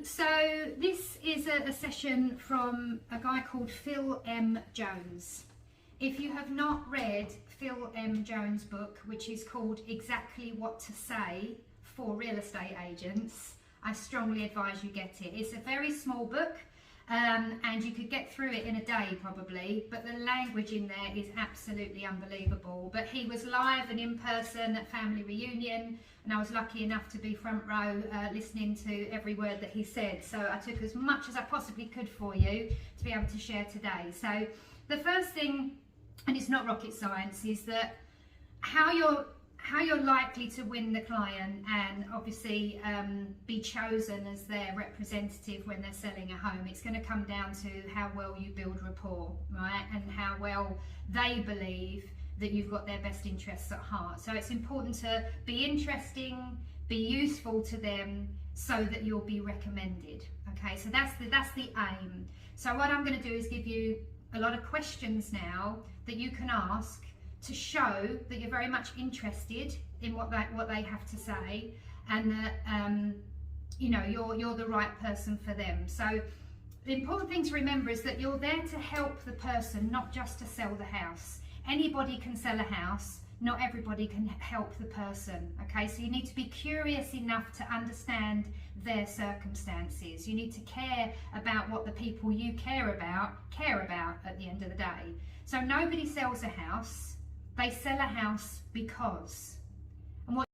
So this is a session from a guy called Phil M. Jones. If you have not read Phil M. Jones' book, which is called Exactly What to Say for Real Estate Agents, I strongly advise you get it. It's a very small book, and you could get through it in a day probably, but the language in there is absolutely unbelievable. But he was live and in person at family reunion, and I was lucky enough to be front row listening to every word that he said. So I took as much as I possibly could for you to be able to share today. So the first thing, and it's not rocket science, is that how you're likely to win the client and obviously be chosen as their representative when they're selling a home. It's going to come down to how well you build rapport, right? And how well they believe that you've got their best interests at heart. So it's important to be interesting, be useful to them, so that you'll be recommended. Okay, so that's the aim. So what I'm going to do is give you a lot of questions now that you can ask to show that you're very much interested in what they have to say, and that you know, you're the right person for them. So the important thing to remember is that you're there to help the person, not just to sell the house. Anybody can sell a house, not everybody can help the person. Okay, so you need to be curious enough to understand their circumstances. You need to care about what the people you care about at the end of the day. So nobody sells a house, they sell a house because. And what